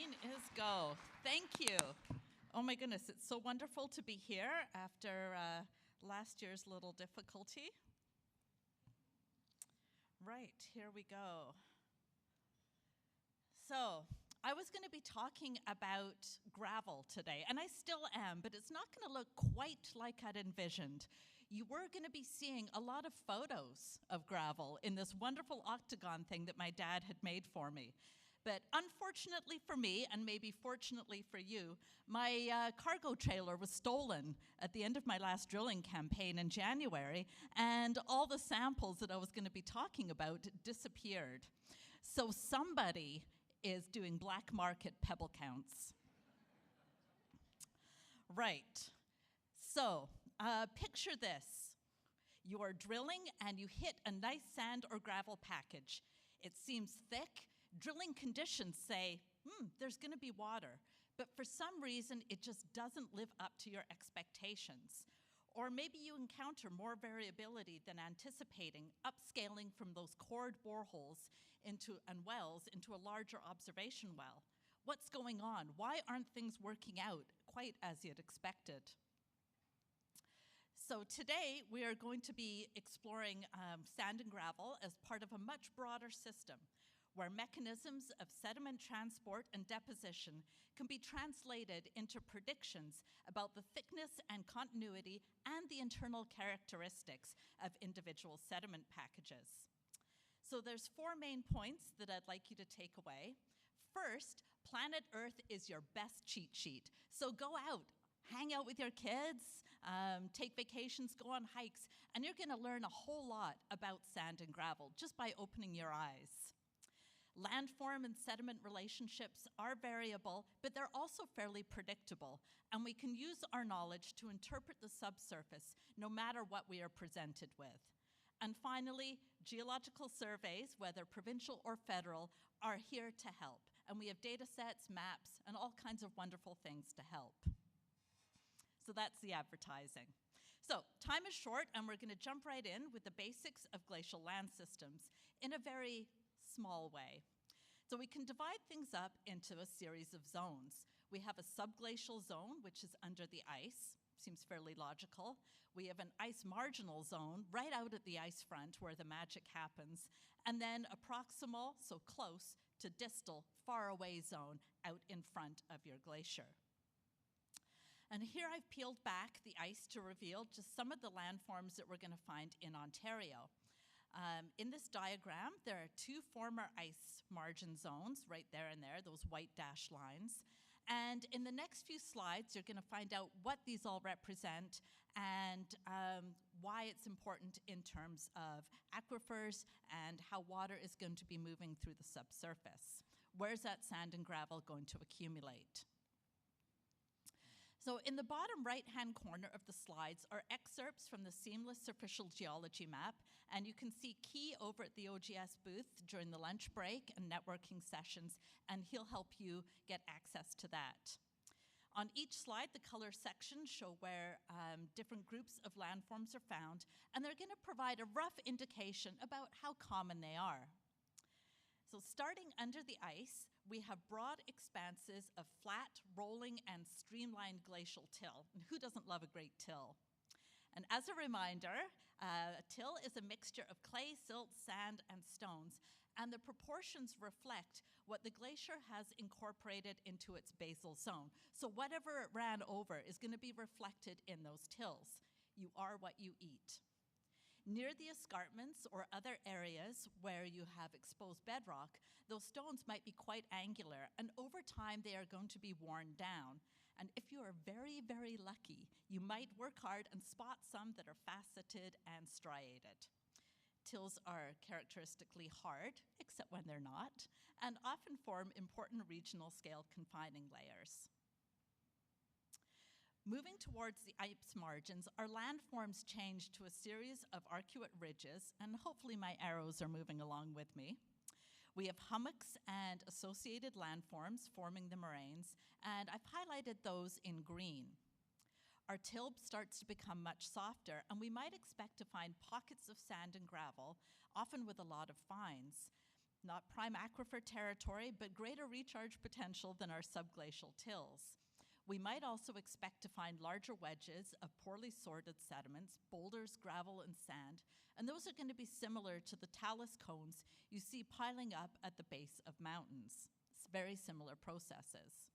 Green is go. Thank you. Oh my goodness, it's so wonderful to be here after last year's little difficulty. Right, here we go. So, I was going to be talking about gravel today, and I still am, but it's not going to look quite like I'd envisioned. You were going to be seeing a lot of photos of gravel in this wonderful octagon thing that my dad had made for me. But unfortunately for me, and maybe fortunately for you, my cargo trailer was stolen at the end of my last drilling campaign in January, and all the samples that I was going to be talking about disappeared. So somebody is doing black market pebble counts. Right. So picture this. You're drilling and you hit a nice sand or gravel package. It seems thick. Drilling conditions say, there's going to be water. But for some reason, it just doesn't live up to your expectations. Or maybe you encounter more variability than anticipating, upscaling from those cored boreholes and wells into a larger observation well. What's going on? Why aren't things working out quite as you'd expected? So today, we are going to be exploring sand and gravel as part of a much broader system, where mechanisms of sediment transport and deposition can be translated into predictions about the thickness and continuity and the internal characteristics of individual sediment packages. So there's 4 main points that I'd like you to take away. First, planet Earth is your best cheat sheet. So go out, hang out with your kids, take vacations, go on hikes, and you're going to learn a whole lot about sand and gravel just by opening your eyes. Landform and sediment relationships are variable, but they're also fairly predictable, and we can use our knowledge to interpret the subsurface no matter what we are presented with. And finally, geological surveys, whether provincial or federal, are here to help, and we have data sets, maps, and all kinds of wonderful things to help. So that's the advertising. So time is short, and we're going to jump right in with the basics of glacial land systems in a very small way. So we can divide things up into a series of zones. We have a subglacial zone, which is under the ice. Seems fairly logical. We have an ice marginal zone right out at the ice front where the magic happens. And then a proximal, so close, to distal, far away zone out in front of your glacier. And here I've peeled back the ice to reveal just some of the landforms that we're going to find in Ontario. In this diagram, there are 2 former ice margin zones right there and there, those white dashed lines. And in the next few slides, you're going to find out what these all represent and why it's important in terms of aquifers and how water is going to be moving through the subsurface. Where's that sand and gravel going to accumulate? So in the bottom right-hand corner of the slides are excerpts from the Seamless Surficial Geology map, and you can see Key over at the OGS booth during the lunch break and networking sessions, and he'll help you get access to that. On each slide, the color sections show where different groups of landforms are found, and they're going to provide a rough indication about how common they are. So starting under the ice, we have broad expanses of flat, rolling, and streamlined glacial till. And who doesn't love a great till? And as a reminder, a till is a mixture of clay, silt, sand, and stones, and the proportions reflect what the glacier has incorporated into its basal zone. So whatever it ran over is going to be reflected in those tills. You are what you eat. Near the escarpments or other areas where you have exposed bedrock, those stones might be quite angular, and over time they are going to be worn down. And if you are very, very lucky, you might work hard and spot some that are faceted and striated. Tills are characteristically hard, except when they're not, and often form important regional scale confining layers. Moving towards the ice margins, our landforms change to a series of arcuate ridges, and hopefully my arrows are moving along with me. We have hummocks and associated landforms forming the moraines, and I've highlighted those in green. Our till starts to become much softer, and we might expect to find pockets of sand and gravel, often with a lot of fines. Not prime aquifer territory, but greater recharge potential than our subglacial tills. We might also expect to find larger wedges of poorly sorted sediments, boulders, gravel, and sand, and those are going to be similar to the talus cones you see piling up at the base of mountains. It's very similar processes.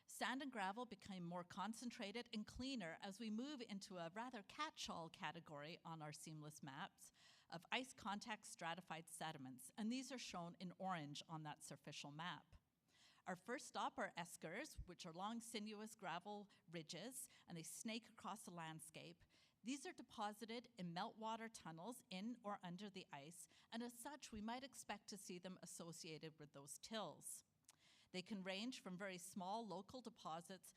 Sand and gravel became more concentrated and cleaner as we move into a rather catch-all category on our seamless maps of ice contact stratified sediments, and these are shown in orange on that surficial map. Our first stop are eskers, which are long, sinuous gravel ridges, and they snake across the landscape. These are deposited in meltwater tunnels in or under the ice, and as such, we might expect to see them associated with those tills. They can range from very small local deposits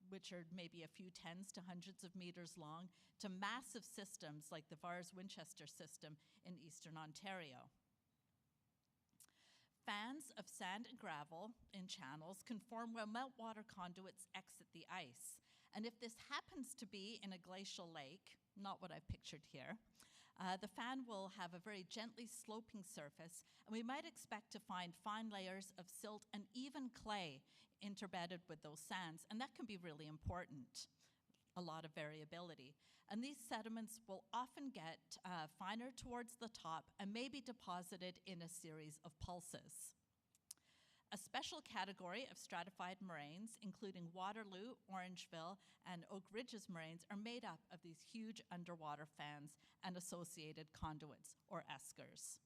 which are maybe a few tens to hundreds of meters long, to massive systems like the Vars-Winchester system in eastern Ontario. Fans of sand and gravel in channels can form where meltwater conduits exit the ice. And if this happens to be in a glacial lake, not what I've pictured here, the fan will have a very gently sloping surface, and we might expect to find fine layers of silt and even clay interbedded with those sands, and that can be really important, a lot of variability. And these sediments will often get finer towards the top and may be deposited in a series of pulses. A special category of stratified moraines, including Waterloo, Orangeville, and Oak Ridges moraines, are made up of these huge underwater fans and associated conduits, or eskers.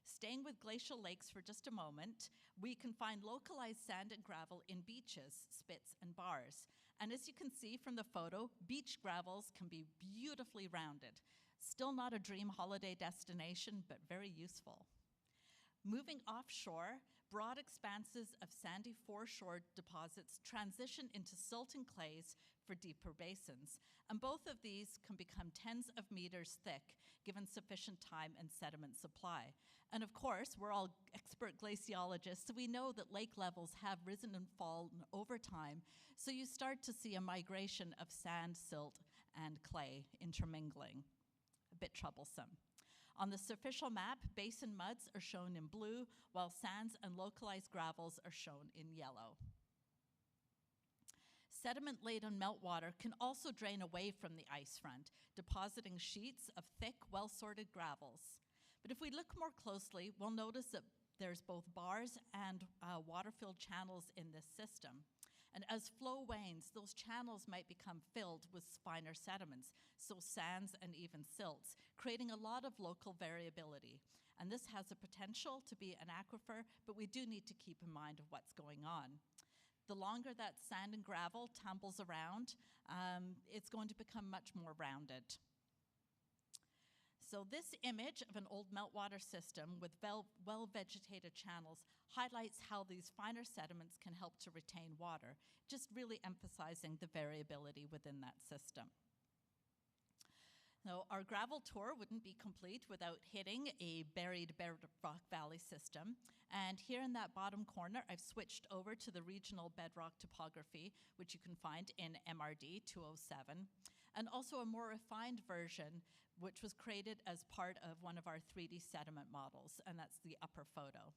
Staying with glacial lakes for just a moment, we can find localized sand and gravel in beaches, spits, and bars. And as you can see from the photo, beach gravels can be beautifully rounded. Still not a dream holiday destination, but very useful. Moving offshore, broad expanses of sandy foreshore deposits transition into silt and clays for deeper basins. And both of these can become tens of meters thick, given sufficient time and sediment supply. And of course, we're all expert glaciologists, so we know that lake levels have risen and fallen over time. So you start to see a migration of sand, silt, and clay intermingling. A bit troublesome. On the superficial map, basin muds are shown in blue, while sands and localized gravels are shown in yellow. Sediment-laden meltwater can also drain away from the ice front, depositing sheets of thick, well-sorted gravels. But if we look more closely, we'll notice that there's both bars and water-filled channels in this system. And as flow wanes, those channels might become filled with finer sediments, so sands and even silts, creating a lot of local variability. And this has the potential to be an aquifer, but we do need to keep in mind of what's going on. The longer that sand and gravel tumbles around, it's going to become much more rounded. So this image of an old meltwater system with well-vegetated channels highlights how these finer sediments can help to retain water, just really emphasizing the variability within that system. Now, our gravel tour wouldn't be complete without hitting a buried bedrock valley system. And here in that bottom corner, I've switched over to the regional bedrock topography, which you can find in MRD 207, and also a more refined version, which was created as part of one of our 3D sediment models, and that's the upper photo.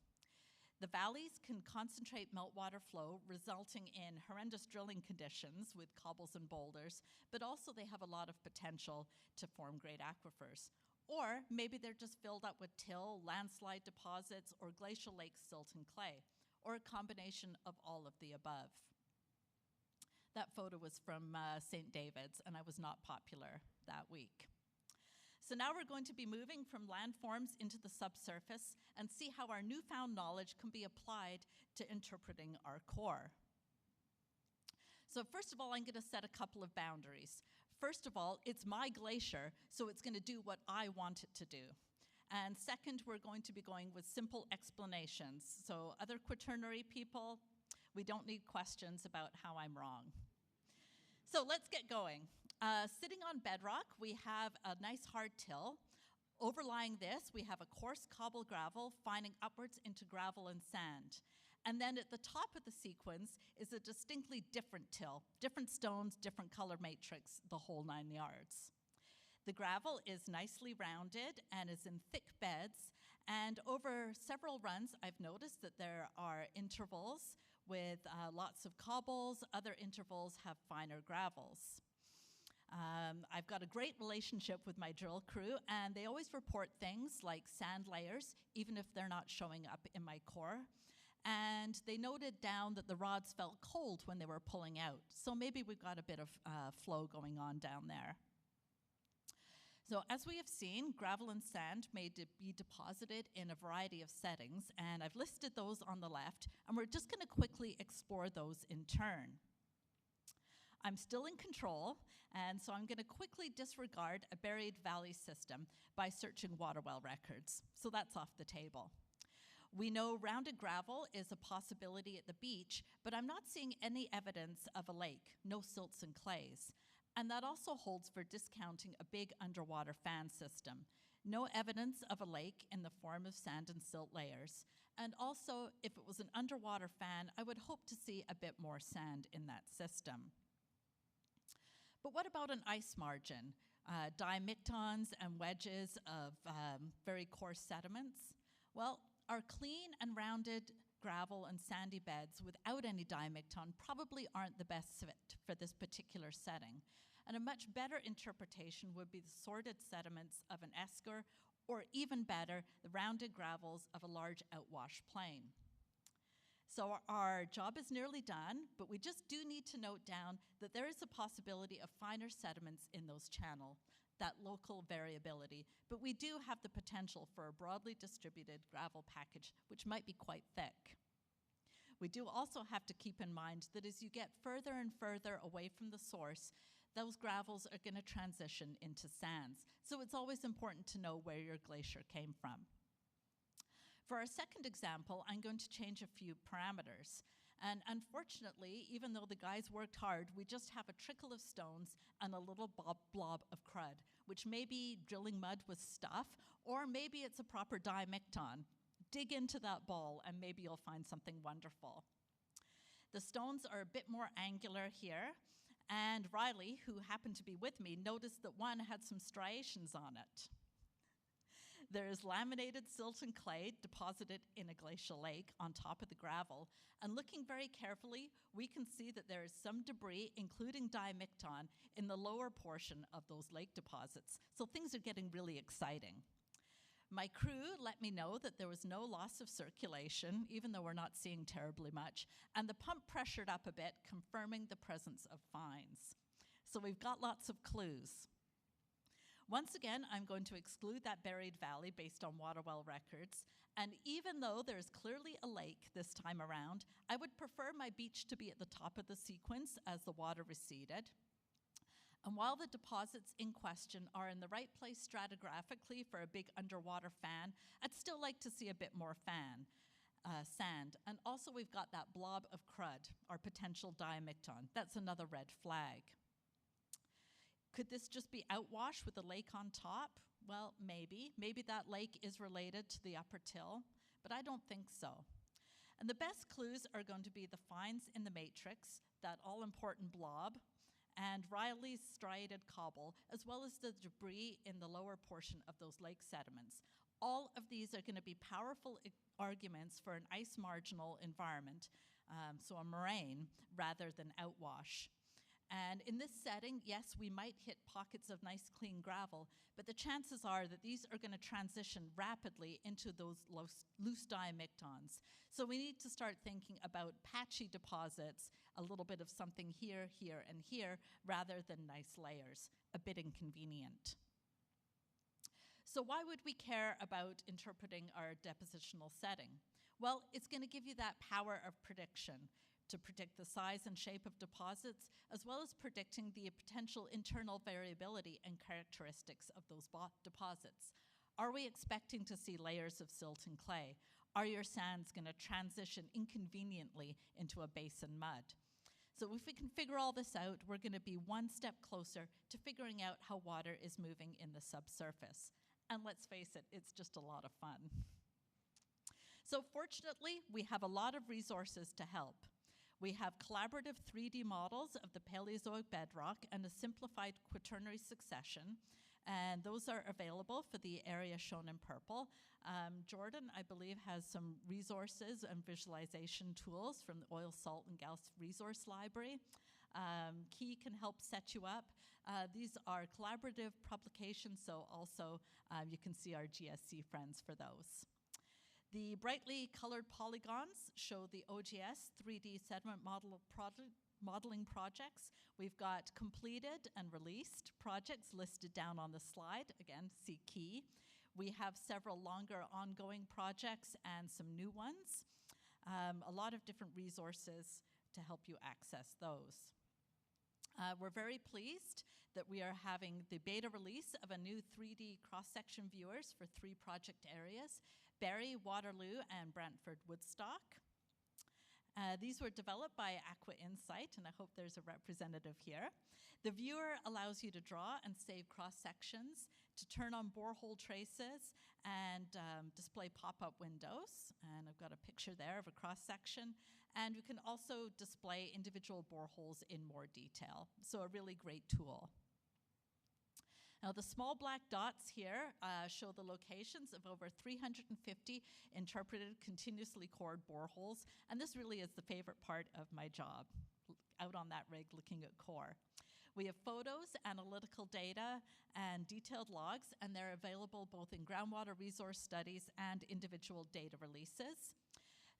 The valleys can concentrate meltwater flow, resulting in horrendous drilling conditions with cobbles and boulders, but also they have a lot of potential to form great aquifers. Or maybe they're just filled up with till, landslide deposits, or glacial lake silt and clay, or a combination of all of the above. That photo was from St. David's, and I was not popular that week. So now we're going to be moving from landforms into the subsurface and see how our newfound knowledge can be applied to interpreting our core. So first of all, I'm going to set a couple of boundaries. First of all, it's my glacier, so it's going to do what I want it to do. And second, we're going to be going with simple explanations. So other quaternary people, we don't need questions about how I'm wrong. So let's get going. Sitting on bedrock, we have a nice hard till. Overlying this, we have a coarse cobble gravel finding upwards into gravel and sand. And then at the top of the sequence is a distinctly different till, different stones, different color matrix, the whole 9 yards. The gravel is nicely rounded and is in thick beds, and over several runs I've noticed that there are intervals with lots of cobbles, other intervals have finer gravels. I've got a great relationship with my drill crew, and they always report things like sand layers, even if they're not showing up in my core. And they noted down that the rods felt cold when they were pulling out. So maybe we've got a bit of flow going on down there. So as we have seen, gravel and sand may be deposited in a variety of settings, and I've listed those on the left, and we're just going to quickly explore those in turn. I'm still in control, and so I'm going to quickly disregard a buried valley system by searching water well records. So that's off the table. We know rounded gravel is a possibility at the beach, but I'm not seeing any evidence of a lake, no silts and clays. And that also holds for discounting a big underwater fan system. No evidence of a lake in the form of sand and silt layers. And also, if it was an underwater fan, I would hope to see a bit more sand in that system. But what about an ice margin? Diamictons and wedges of very coarse sediments? Well, our clean and rounded gravel and sandy beds without any diamicton probably aren't the best fit for this particular setting. And a much better interpretation would be the sorted sediments of an esker, or even better, the rounded gravels of a large outwash plain. So our job is nearly done, but we just do need to note down that there is a possibility of finer sediments in those channels, that local variability, but we do have the potential for a broadly distributed gravel package, which might be quite thick. We do also have to keep in mind that as you get further and further away from the source, those gravels are going to transition into sands. So it's always important to know where your glacier came from. For our second example, I'm going to change a few parameters. And unfortunately, even though the guys worked hard, we just have a trickle of stones and a little blob of crud, which may be drilling mud with stuff, or maybe it's a proper diamicton. Dig into that ball and maybe you'll find something wonderful. The stones are a bit more angular here, and Riley, who happened to be with me, noticed that one had some striations on it. There is laminated silt and clay deposited in a glacial lake on top of the gravel, and looking very carefully, we can see that there is some debris, including diamicton, in the lower portion of those lake deposits. So things are getting really exciting. My crew let me know that there was no loss of circulation, even though we're not seeing terribly much, and the pump pressured up a bit, confirming the presence of fines. So we've got lots of clues. Once again, I'm going to exclude that buried valley based on water well records, and even though there's clearly a lake this time around, I would prefer my beach to be at the top of the sequence as the water receded. And while the deposits in question are in the right place stratigraphically for a big underwater fan, I'd still like to see a bit more sand. And also we've got that blob of crud, our potential diamicton. That's another red flag. Could this just be outwash with a lake on top? Well, maybe. Maybe that lake is related to the upper till, but I don't think so. And the best clues are going to be the fines in the matrix, that all-important blob, and Riley's striated cobble, as well as the debris in the lower portion of those lake sediments. All of these are going to be powerful arguments for an ice marginal environment, so a moraine, rather than outwash. And in this setting, yes, we might hit pockets of nice clean gravel, but the chances are that these are going to transition rapidly into those loose diamictons. So we need to start thinking about patchy deposits, a little bit of something here, here, and here, rather than nice layers, a bit inconvenient. So why would we care about interpreting our depositional setting? Well, it's going to give you that power of prediction, to predict the size and shape of deposits, as well as predicting the potential internal variability and characteristics of those deposits. Are we expecting to see layers of silt and clay? Are your sands going to transition inconveniently into a basin mud? So if we can figure all this out, we're going to be one step closer to figuring out how water is moving in the subsurface. And let's face it, it's just a lot of fun. So fortunately, we have a lot of resources to help. We have collaborative 3D models of the Paleozoic bedrock and a simplified quaternary succession. And those are available for the area shown in purple. Jordan, I believe, has some resources and visualization tools from the Oil, Salt, and Gas Resource Library. Key can help set you up. These are collaborative publications, so also you can see our GSC friends for those. The brightly colored polygons show the OGS 3D sediment modeling projects. We've got completed and released projects listed down on the slide. Again, see Key. We have several longer ongoing projects and some new ones. A lot of different resources to help you access those. We're very pleased that we are having the beta release of a new 3D cross-section viewers for 3 project areas: Barrie, Waterloo, and Brantford Woodstock. These were developed by Aqua Insight, and I hope there's a representative here. The viewer allows you to draw and save cross-sections, to turn on borehole traces, and display pop-up windows. And I've got a picture there of a cross-section. And you can also display individual boreholes in more detail. So a really great tool. Now, the small black dots here show the locations of over 350 interpreted continuously cored boreholes, and this really is the favorite part of my job, out on that rig looking at core. We have photos, analytical data, and detailed logs, and they're available both in groundwater resource studies and individual data releases.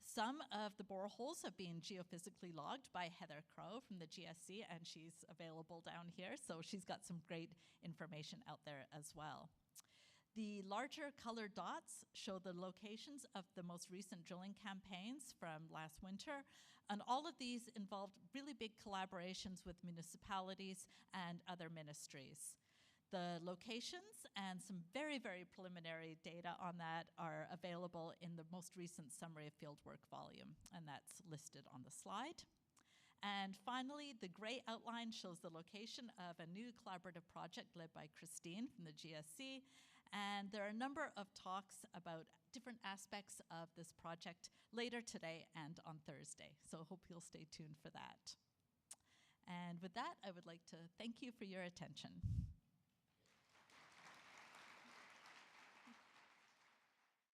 Some of the boreholes have been geophysically logged by Heather Crow from the GSC, and she's available down here, so she's got some great information out there as well. The larger colored dots show the locations of the most recent drilling campaigns from last winter, and all of these involved really big collaborations with municipalities and other ministries. The locations and some very, very preliminary data on that are available in the most recent Summary of Fieldwork volume, and that's listed on the slide. And finally, the gray outline shows the location of a new collaborative project led by Christine from the GSC, and there are a number of talks about different aspects of this project later today and on Thursday, so I hope you'll stay tuned for that. And with that, I would like to thank you for your attention.